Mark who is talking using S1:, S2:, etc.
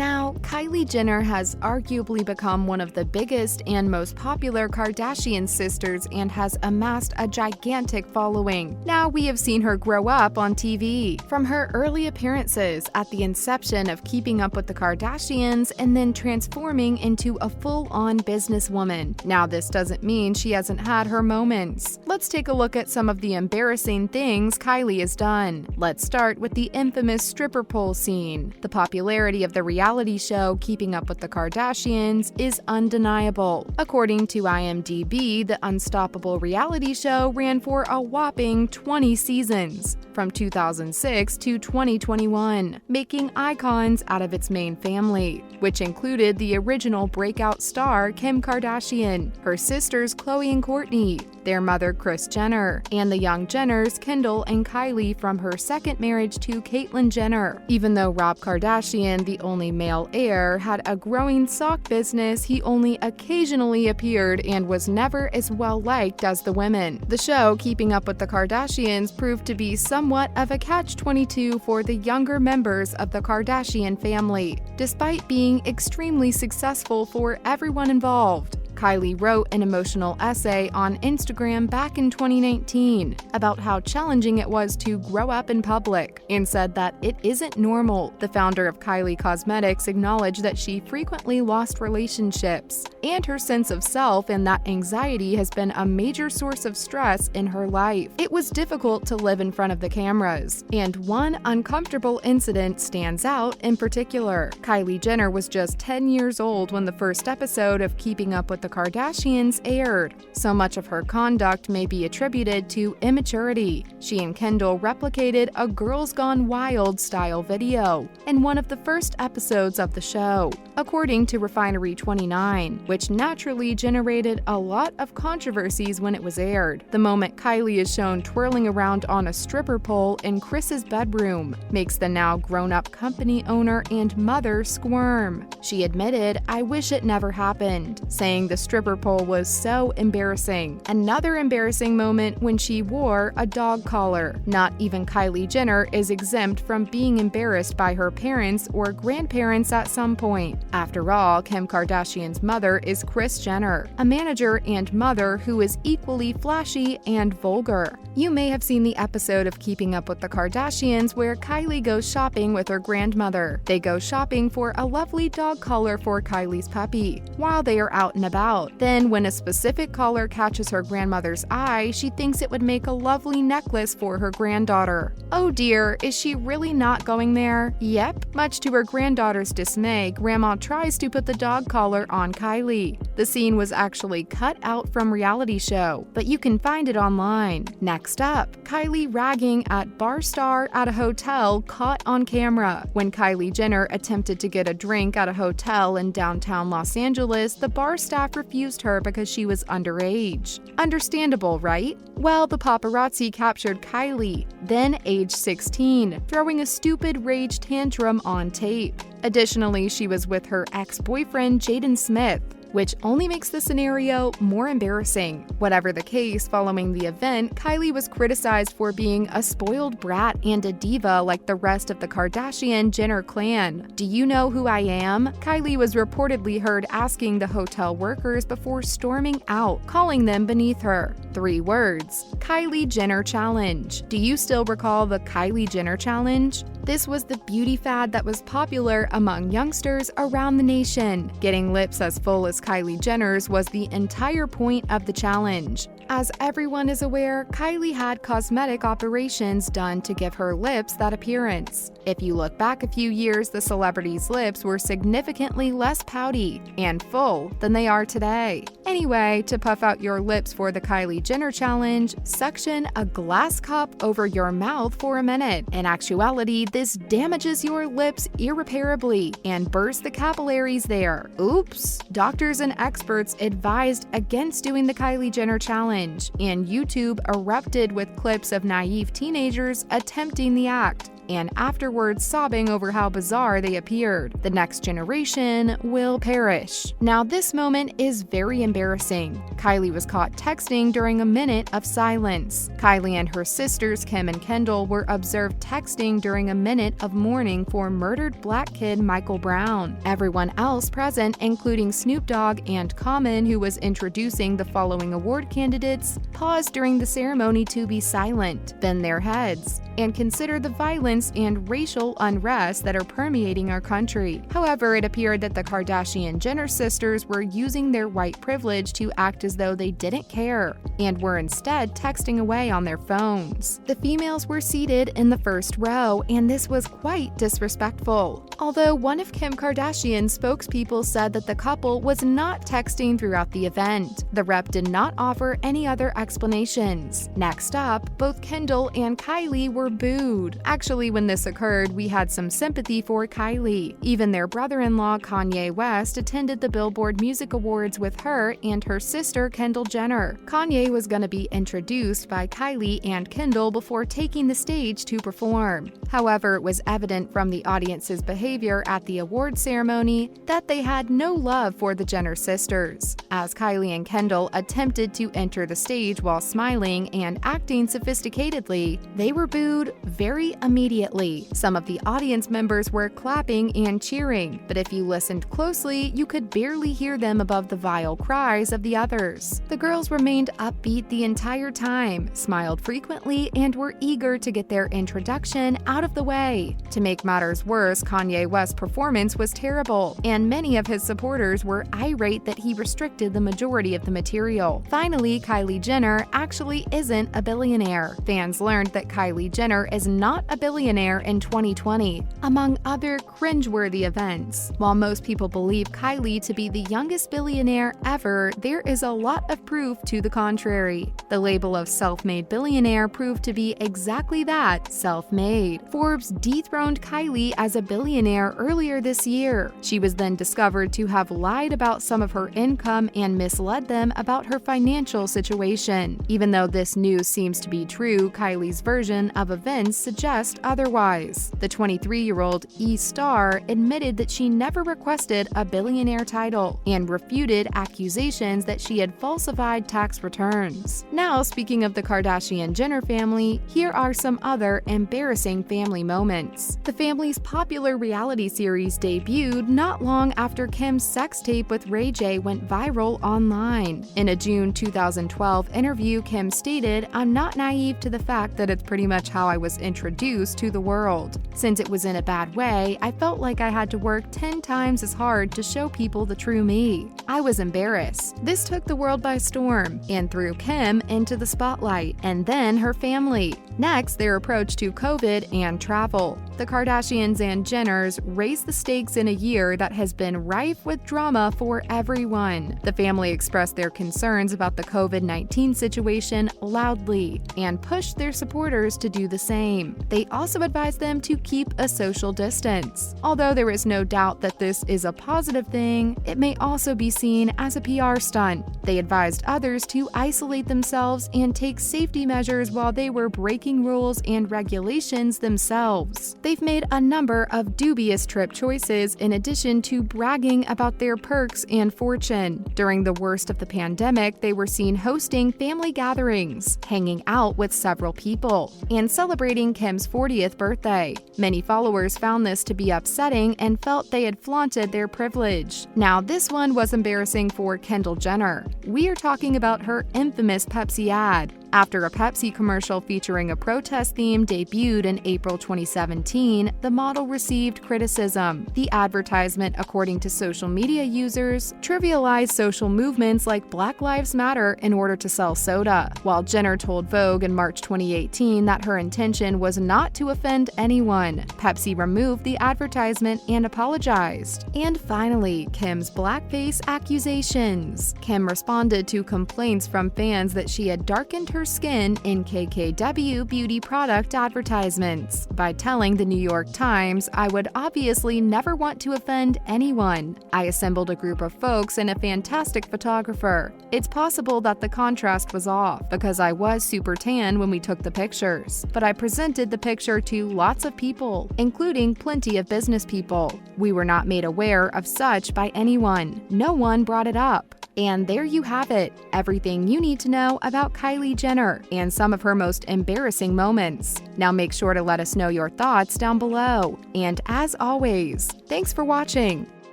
S1: Now, Kylie Jenner has arguably become one of the biggest and most popular Kardashian sisters and has amassed a gigantic following. Now we have seen her grow up on TV, from her early appearances at the inception of Keeping Up with the Kardashians and then transforming into a full-on businesswoman. Now this doesn't mean she hasn't had her moments. Let's take a look at some of the embarrassing things Kylie has done. Let's start with the infamous stripper pole scene. The popularity of the reality show Keeping Up with the Kardashians is undeniable. According to IMDb, the unstoppable reality show ran for a whopping 20 seasons, from 2006 to 2021, making icons out of its main family, which included the original breakout star Kim Kardashian, her sisters Khloe and Kourtney, their mother Kris Jenner, and the young Jenners Kendall and Kylie from her second marriage to Caitlyn Jenner. Even though Rob Kardashian, the only male heir, had a growing sock business, he only occasionally appeared and was never as well liked as the women. The show Keeping Up with the Kardashians proved to be somewhat of a catch-22 for the younger members of the Kardashian family, despite being extremely successful for everyone involved. Kylie wrote an emotional essay on Instagram back in 2019 about how challenging it was to grow up in public and said that it isn't normal. The founder of Kylie Cosmetics acknowledged that she frequently lost relationships and her sense of self, and that anxiety has been a major source of stress in her life. It was difficult to live in front of the cameras, and one uncomfortable incident stands out in particular. Kylie Jenner was just 10 years old when the first episode of Keeping Up with the Kardashians aired. So much of her conduct may be attributed to immaturity. She and Kendall replicated a Girls Gone Wild style video in one of the first episodes of the show, according to Refinery29, which naturally generated a lot of controversies when it was aired. The moment Kylie is shown twirling around on a stripper pole in Kris's bedroom makes the now grown-up company owner and mother squirm. She admitted, "I wish it never happened," saying the stripper pole was so embarrassing. Another embarrassing moment when she wore a dog collar. Not even Kylie Jenner is exempt from being embarrassed by her parents or grandparents at some point. After all, Kim Kardashian's mother is Kris Jenner, a manager and mother who is equally flashy and vulgar. You may have seen the episode of Keeping Up with the Kardashians where Kylie goes shopping with her grandmother. They go shopping for a lovely dog collar for Kylie's puppy while they are out and about. Then, when a specific collar catches her grandmother's eye, she thinks it would make a lovely necklace for her granddaughter. Oh dear, is she really not going there? Yep. Much to her granddaughter's dismay, Grandma tries to put the dog collar on Kylie. The scene was actually cut out from reality show, but you can find it online. Next up, Kylie ragging at bar star at a hotel caught on camera. When Kylie Jenner attempted to get a drink at a hotel in downtown Los Angeles, the bar staff refused her because she was underage. Understandable, right? Well, the paparazzi captured Kylie, then age 16, throwing a stupid rage tantrum on tape. Additionally, she was with her ex-boyfriend Jaden Smith, which only makes the scenario more embarrassing. Whatever the case, following the event, Kylie was criticized for being a spoiled brat and a diva like the rest of the Kardashian-Jenner clan. "Do you know who I am?" Kylie was reportedly heard asking the hotel workers before storming out, calling them beneath her. 3 words: Kylie Jenner Challenge. Do you still recall the Kylie Jenner Challenge? This was the beauty fad that was popular among youngsters around the nation. Getting lips as full as Kylie Jenner's was the entire point of the challenge. As everyone is aware, Kylie had cosmetic operations done to give her lips that appearance. If you look back a few years, the celebrity's lips were significantly less pouty and full than they are today. Anyway, to puff out your lips for the Kylie Jenner Challenge, suction a glass cup over your mouth for a minute. In actuality, this damages your lips irreparably and bursts the capillaries there. Oops! Doctors and experts advised against doing the Kylie Jenner Challenge, and YouTube erupted with clips of naive teenagers attempting the act. and afterwards sobbing over how bizarre they appeared. The next generation will perish. Now, this moment is very embarrassing. Kylie was caught texting during a minute of silence. Kylie and her sisters Kim and Kendall were observed texting during a minute of mourning for murdered black kid Michael Brown. Everyone else present, including Snoop Dogg and Common, who was introducing the following award candidates, paused during the ceremony to be silent, bend their heads, and consider the violence and racial unrest that are permeating our country. However, it appeared that the Kardashian-Jenner sisters were using their white privilege to act as though they didn't care, and were instead texting away on their phones. The females were seated in the first row, and this was quite disrespectful. Although one of Kim Kardashian's spokespeople said that the couple was not texting throughout the event, the rep did not offer any other explanations. Next up, both Kendall and Kylie were booed. Actually, when this occurred, we had some sympathy for Kylie. Even their brother-in-law Kanye West attended the Billboard Music Awards with her and her sister Kendall Jenner. Kanye was going to be introduced by Kylie and Kendall before taking the stage to perform. However, it was evident from the audience's behavior at the award ceremony that they had no love for the Jenner sisters. As Kylie and Kendall attempted to enter the stage while smiling and acting sophisticatedly, they were booed very immediately. Some of the audience members were clapping and cheering, but if you listened closely, you could barely hear them above the vile cries of the others. The girls remained upbeat the entire time, smiled frequently, and were eager to get their introduction out of the way. To make matters worse, Kanye West's performance was terrible, and many of his supporters were irate that he restricted the majority of the material. Finally, Kylie Jenner actually isn't a billionaire. Fans learned that Kylie Jenner is not a billionaire in 2020, among other cringeworthy events. While most people believe Kylie to be the youngest billionaire ever, there is a lot of proof to the contrary. The label of self-made billionaire proved to be exactly that, self-made. Forbes dethroned Kylie as a billionaire earlier this year. She was then discovered to have lied about some of her income and misled them about her financial situation. Even though this news seems to be true, Kylie's version of events suggests otherwise. The 23-year-old E-star admitted that she never requested a billionaire title and refuted accusations that she had falsified tax returns. Now, speaking of the Kardashian-Jenner family, here are some other embarrassing family moments. The family's popular reality series debuted not long after Kim's sex tape with Ray J went viral online. In a June 2012 interview, Kim stated, "I'm not naive to the fact that it's pretty much how I was introduced to the world. Since it was in a bad way, I felt like I had to work 10 times as hard to show people the true me. I was embarrassed. This took the world by storm and threw Kim into the spotlight, and then her family. Next, their approach to COVID and travel. The Kardashians and Jenners raised the stakes in a year that has been rife with drama for everyone. The family expressed their concerns about the COVID-19 situation loudly and pushed their supporters to do the same. They also advised them to keep a social distance. Although there is no doubt that this is a positive thing, it may also be seen as a PR stunt. They advised others to isolate themselves and take safety measures while they were breaking rules and regulations themselves. They've made a number of dubious trip choices in addition to bragging about their perks and fortune. During the worst of the pandemic, they were seen hosting family gatherings, hanging out with several people, and celebrating Kim's 40th birthday. Many followers found this to be upsetting and felt they had flaunted their privilege. Now, this one was embarrassing for Kendall Jenner. We are talking about her infamous Pepsi ad. After a Pepsi commercial featuring a protest theme debuted in April 2017, the model received criticism. The advertisement, according to social media users, trivialized social movements like Black Lives Matter in order to sell soda, while Jenner told Vogue in March 2018 that her intention was not to offend anyone. Pepsi removed the advertisement and apologized. And finally, Kim's blackface accusations. Kim responded to complaints from fans that she had darkened her her skin in KKW beauty product advertisements by telling the New York Times, "I would obviously never want to offend anyone. I assembled a group of folks and a fantastic photographer. It's possible that the contrast was off because I was super tan when we took the pictures, but I presented the picture to lots of people, including plenty of business people. We were not made aware of such by anyone. No one brought it up." And there you have it, everything you need to know about Kylie Jenner and some of her most embarrassing moments. Now make sure to let us know your thoughts down below. And as always, thanks for watching.